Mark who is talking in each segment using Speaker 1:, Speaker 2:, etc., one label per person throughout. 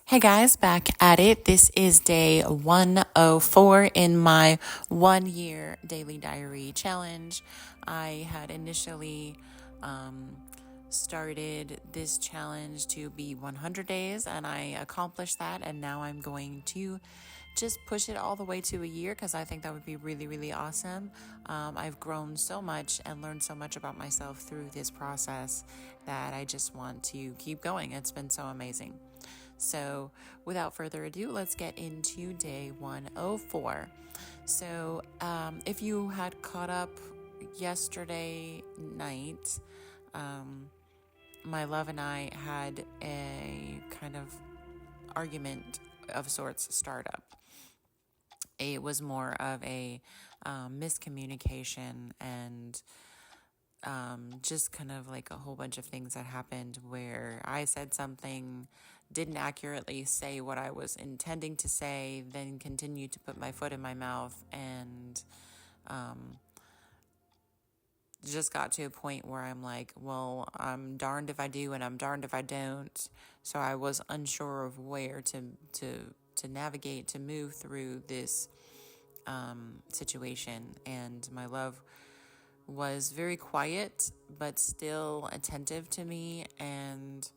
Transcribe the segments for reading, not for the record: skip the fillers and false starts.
Speaker 1: Hey guys, back at it. This is day 104 in my 1 year daily diary challenge. I had initially started this challenge to be 100 days and I accomplished that, and now I'm going to just push it all the way to a year because I think that would be really, really awesome. I've grown so much and learned so much about myself through this process that I just want to keep going. It's been so amazing. So, without further ado, let's get into day 104. So, if you had caught up yesterday night, my love and I had a kind of argument of sorts start up. It was more of a miscommunication and just kind of like a whole bunch of things that happened where I said something, didn't accurately say what I was intending to say, then continued to put my foot in my mouth, and just got to a point where I'm like, well, I'm darned if I do and I'm darned if I don't. So I was unsure of where to navigate, to move through this situation. And my love was very quiet, but still attentive to me. And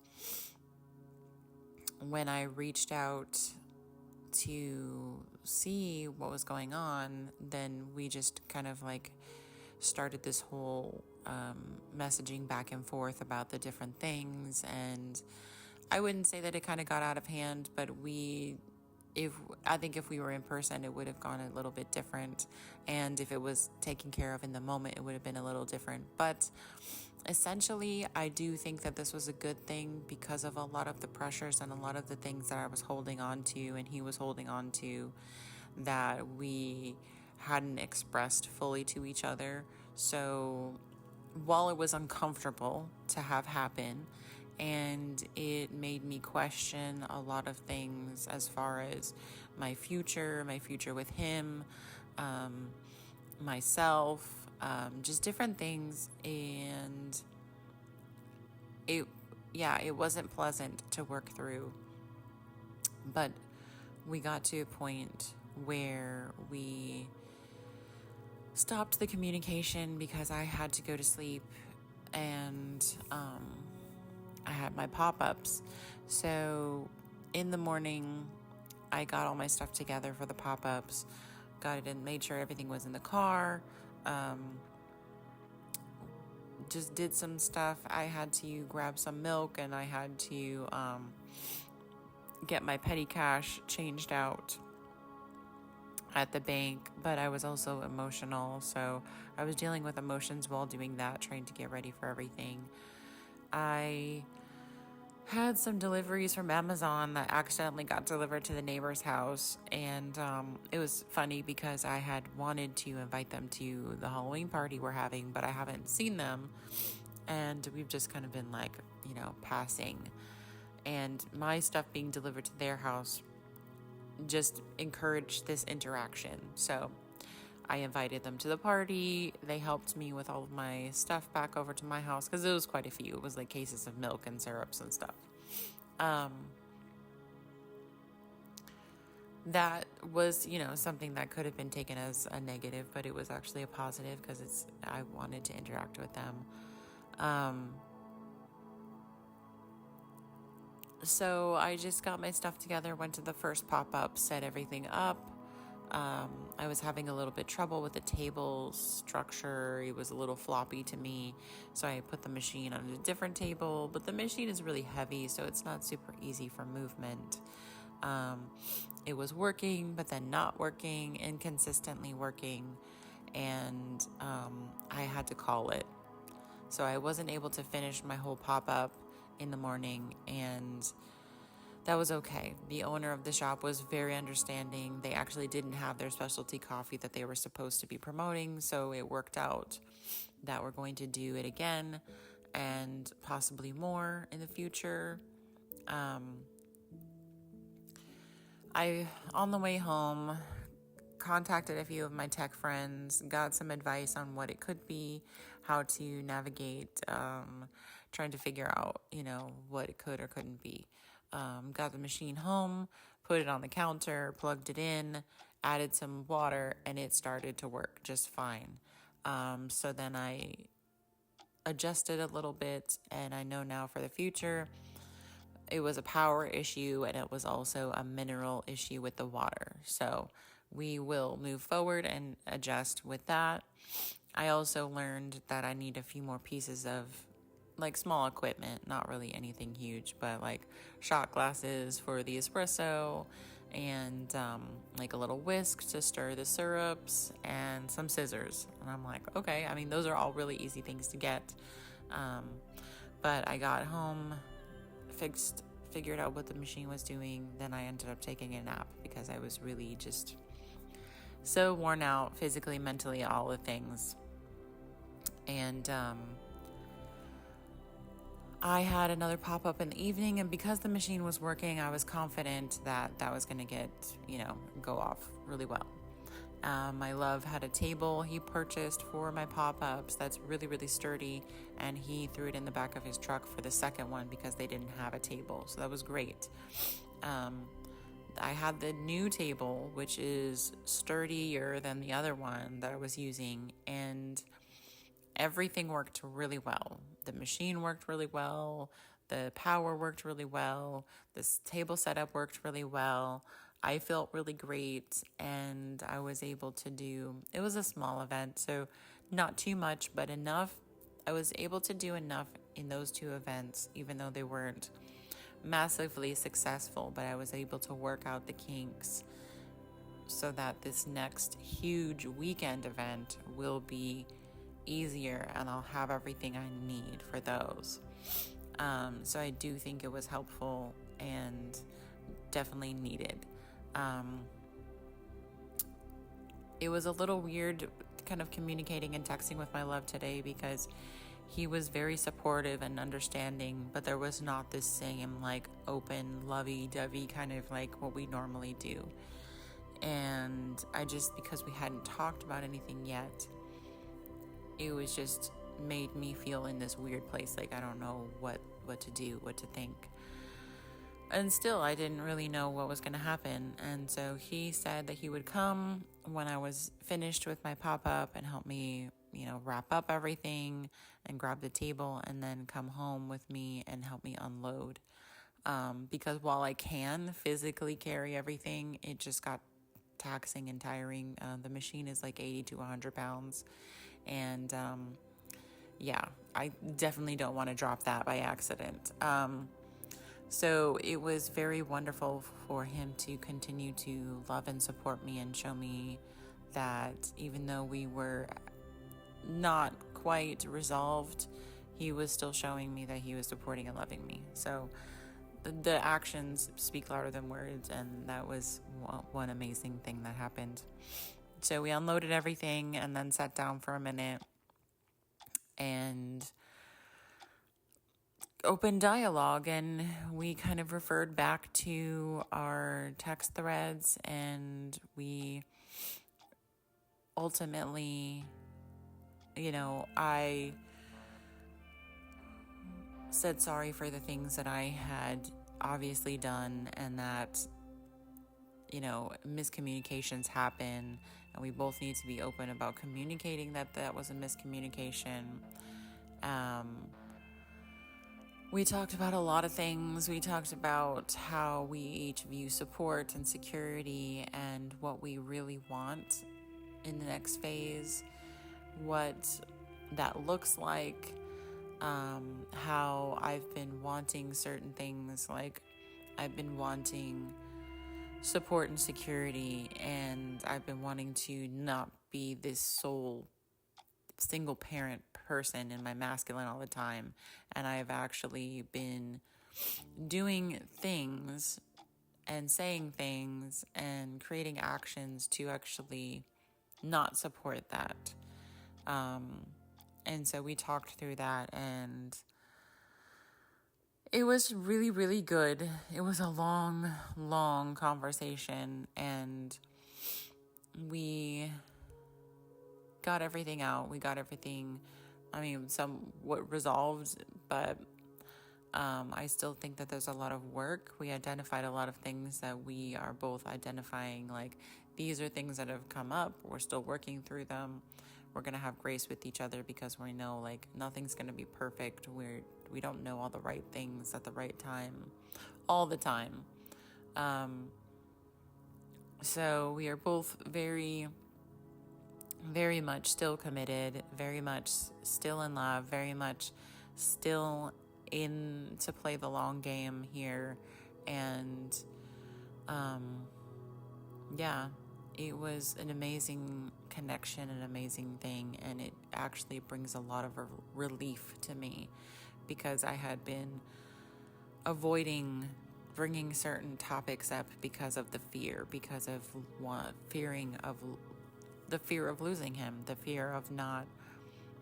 Speaker 1: when I reached out to see what was going on, then we just kind of like started this whole messaging back and forth about the different things. And I wouldn't say that it kind of got out of hand, but I think if we were in person, it would have gone a little bit different. And if it was taken care of in the moment, it would have been a little different. But essentially, I do think that this was a good thing because of a lot of the pressures and a lot of the things that I was holding on to and he was holding on to that we hadn't expressed fully to each other. So while it was uncomfortable to have happen, and it made me question a lot of things as far as my future with him, myself, just different things. And it wasn't pleasant to work through, but we got to a point where we stopped the communication because I had to go to sleep, and I had my pop-ups. So in the morning, I got all my stuff together for the pop-ups, got it and made sure everything was in the car. Just did some stuff. I had to grab some milk and I had to get my petty cash changed out at the bank, but I was also emotional, so I was dealing with emotions while doing that, trying to get ready for everything. I had some deliveries from Amazon that accidentally got delivered to the neighbor's house, and it was funny because I had wanted to invite them to the Halloween party we're having, but I haven't seen them, and we've just kind of been like, passing, and my stuff being delivered to their house just encouraged this interaction. So I invited them to the party. They helped me with all of my stuff back over to my house because it was quite a few. It was like cases of milk and syrups and stuff. That was, something that could have been taken as a negative, but it was actually a positive because I wanted to interact with them. So I just got my stuff together, went to the first pop-up, set everything up. I was having a little bit trouble with the table structure. It was a little floppy to me, so I put the machine on a different table, but the machine is really heavy, so it's not super easy for movement. It was working, but then not working, inconsistently working, and I had to call it. So I wasn't able to finish my whole pop-up in the morning, and that was okay. The owner of the shop was very understanding. They actually didn't have their specialty coffee that they were supposed to be promoting, so it worked out that we're going to do it again and possibly more in the future. On the way home, contacted a few of my tech friends, got some advice on what it could be, how to navigate, trying to figure out, what it could or couldn't be. got the machine home, put it on the counter, plugged it in, added some water, and it started to work just fine. So then I adjusted a little bit, and I know now for the future it was a power issue and it was also a mineral issue with the water. So we will move forward and adjust with that. I also learned that I need a few more pieces of like small equipment, not really anything huge, but like shot glasses for the espresso and like a little whisk to stir the syrups and some scissors. And I'm like, okay, I mean, those are all really easy things to get. But I got home, figured out what the machine was doing. Then I ended up taking a nap because I was really just so worn out physically, mentally, all the things. And I had another pop-up in the evening, and because the machine was working, I was confident that that was going to go off really well. My love had a table he purchased for my pop-ups that's really, really sturdy, and he threw it in the back of his truck for the second one because they didn't have a table, so that was great. I had the new table, which is sturdier than the other one that I was using, and everything worked really well. The machine worked really well, the power worked really well, this table setup worked really well. I felt really great, and I was able to it was a small event, so not too much, but enough. I was able to do enough in those two events, even though they weren't massively successful, but I was able to work out the kinks so that this next huge weekend event will be easier and I'll have everything I need for those. So I do think it was helpful and definitely needed. It was a little weird kind of communicating and texting with my love today because he was very supportive and understanding, but there was not this same like open, lovey-dovey kind of like what we normally do. And because we hadn't talked about anything yet, it was just made me feel in this weird place, like I don't know what to do, what to think. And still, I didn't really know what was going to happen. And so he said that he would come when I was finished with my pop-up and help me, wrap up everything and grab the table and then come home with me and help me unload. Because while I can physically carry everything, it just got taxing and tiring. The machine is like 80 to 100 pounds. And I definitely don't want to drop that by accident. So it was very wonderful for him to continue to love and support me and show me that even though we were not quite resolved, he was still showing me that he was supporting and loving me. So the actions speak louder than words, and that was one amazing thing that happened. So we unloaded everything and then sat down for a minute and open dialogue, and we kind of referred back to our text threads, and we ultimately, I said sorry for the things that I had obviously done, and that, miscommunications happen, and we both need to be open about communicating that was a miscommunication. We talked about a lot of things. We talked about how we each view support and security and what we really want in the next phase, what that looks like, how I've been wanting certain things, like I've been wanting support and security, and I've been wanting to not be this sole single parent person in my masculine all the time. And I've actually been doing things and saying things and creating actions to actually not support that. And so we talked through that, and it was really, really good. It was a long, long conversation, and we got everything out. We got everything, somewhat resolved, but I still think that there's a lot of work. We identified a lot of things that we are both identifying, like these are things that have come up. We're still working through them. We're going to have grace with each other because we know like nothing's going to be perfect. We don't know all the right things at the right time all the time. So we are both very, very much still committed, very much still in love, very much still in to play the long game here. And yeah, it was an amazing connection, an amazing thing, and it actually brings a lot of relief to me because I had been avoiding bringing certain topics up because of the fear, because of the fear of losing him, the fear of not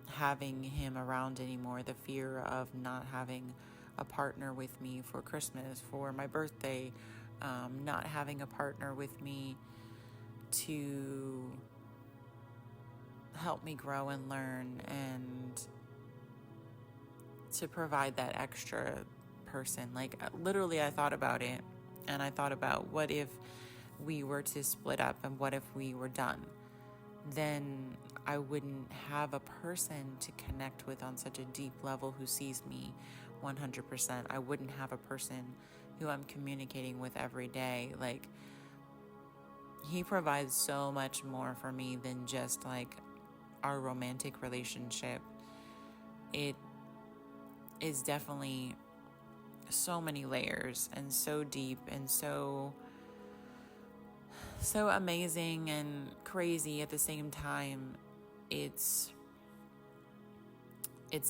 Speaker 1: having him around anymore, the fear of not having a partner with me for Christmas, for my birthday, not having a partner with me to help me grow and learn and to provide that extra person. Like literally I thought about it, and I thought about what if we were to split up and what if we were done. Then I wouldn't have a person to connect with on such a deep level who sees me 100%. I wouldn't have a person who I'm communicating with every day. Like, he provides so much more for me than just like our romantic relationship. It is definitely so many layers and so deep and so amazing and crazy at the same time. It's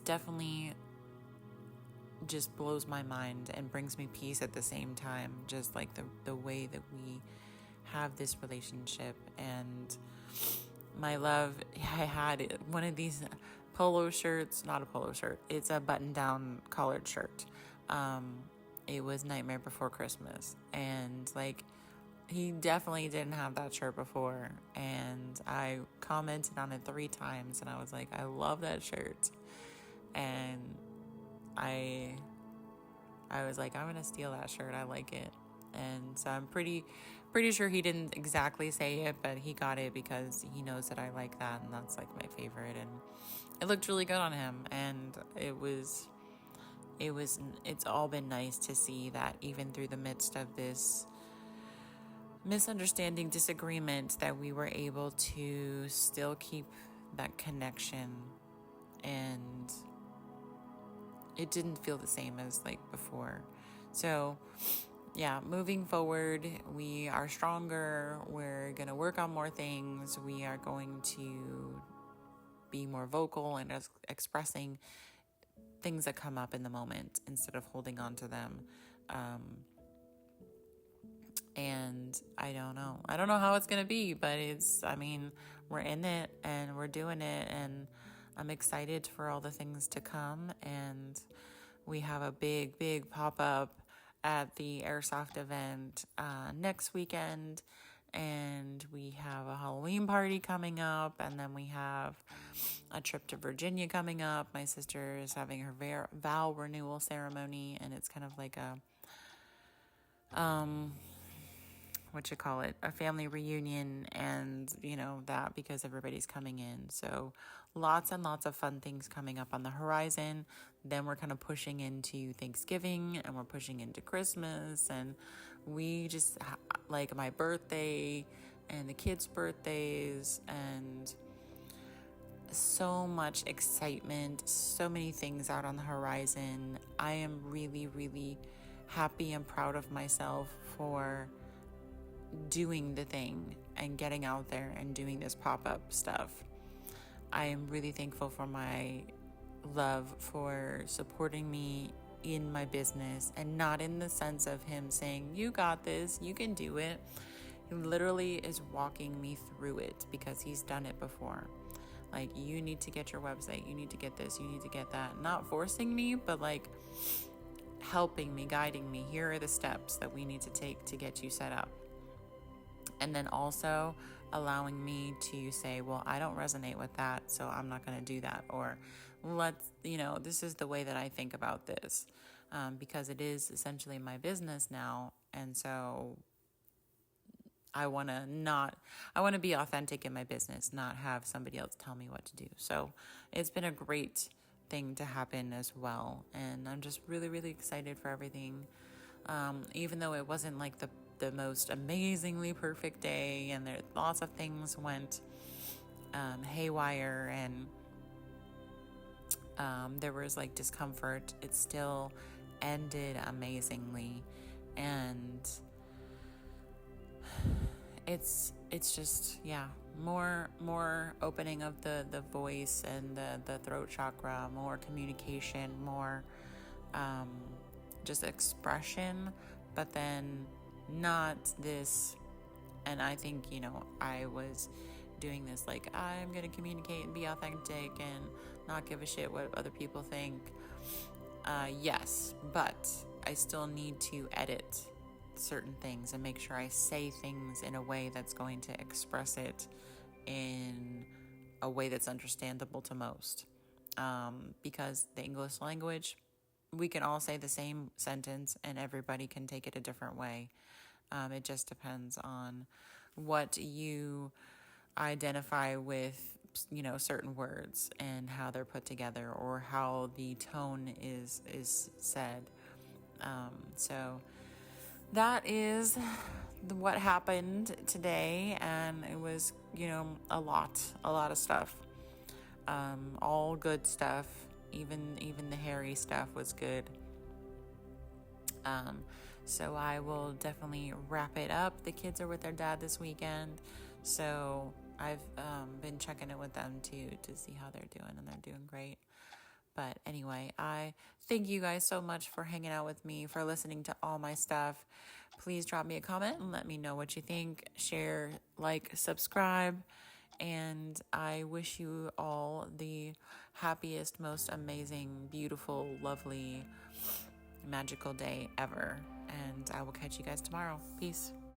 Speaker 1: definitely just blows my mind and brings me peace at the same time, just like the way that we have this relationship. And my love, I had one of these polo shirts, not a polo shirt, it's a button down collared shirt. It was Nightmare Before Christmas, and like he definitely didn't have that shirt before, and I commented on it 3 times, and I was like, I love that shirt. And I was like, I'm gonna steal that shirt, I like it. And so I'm pretty sure he didn't exactly say it, but he got it because he knows that I like that, and that's like my favorite, and it looked really good on him. And it's all been nice to see that even through the midst of this misunderstanding, disagreement, that we were able to still keep that connection, and it didn't feel the same as like before. So yeah, moving forward, we are stronger. We're going to work on more things. We are going to be more vocal and expressing things that come up in the moment instead of holding on to them. And I don't know how it's going to be, but we're in it and we're doing it, and I'm excited for all the things to come. And we have a big pop-up at the Airsoft event next weekend, and we have a Halloween party coming up, and then we have a trip to Virginia coming up. My sister is having her vow renewal ceremony, and it's kind of like a a family reunion, and that, because everybody's coming in. So lots and lots of fun things coming up on the horizon. Then we're kind of pushing into Thanksgiving, and we're pushing into Christmas, and we just like my birthday and the kids' birthdays, and so much excitement, so many things out on the horizon. I am really, really happy and proud of myself for doing the thing and getting out there and doing this pop-up stuff. I am really thankful for my love for supporting me in my business, and not in the sense of him saying, you got this, you can do it. He literally is walking me through it because he's done it before. Like, you need to get your website, you need to get this, you need to get that. Not forcing me, but like helping me, guiding me. Here are the steps that we need to take to get you set up. And then also allowing me to say, well, I don't resonate with that, so I'm not going to do that. Or this is the way that I think about this. because it is essentially my business now. And so I want to be authentic in my business, not have somebody else tell me what to do. So it's been a great thing to happen as well. And I'm just really, really excited for everything. Even though it wasn't like the most amazingly perfect day, and there lots of things went haywire, and there was like discomfort, it still ended amazingly. And it's just, yeah, more opening of the voice and the throat chakra, more communication, more just expression, but then not this. And I think, I was doing this like, I'm going to communicate and be authentic and not give a shit what other people think. Yes, but I still need to edit certain things and make sure I say things in a way that's going to express it in a way that's understandable to most. Because the English language, we can all say the same sentence and everybody can take it a different way. It just depends on what you identify with, certain words and how they're put together, or how the tone is said. So that is what happened today, and it was, a lot of stuff. All good stuff. Even the hairy stuff was good. So I will definitely wrap it up. The kids are with their dad this weekend, so I've been checking in with them to see how they're doing, and they're doing great. But anyway, I thank you guys so much for hanging out with me, for listening to all my stuff. Please drop me a comment and let me know what you think. Share, like, subscribe. And I wish you all the happiest, most amazing, beautiful, lovely, magical day ever. And I will catch you guys tomorrow. Peace.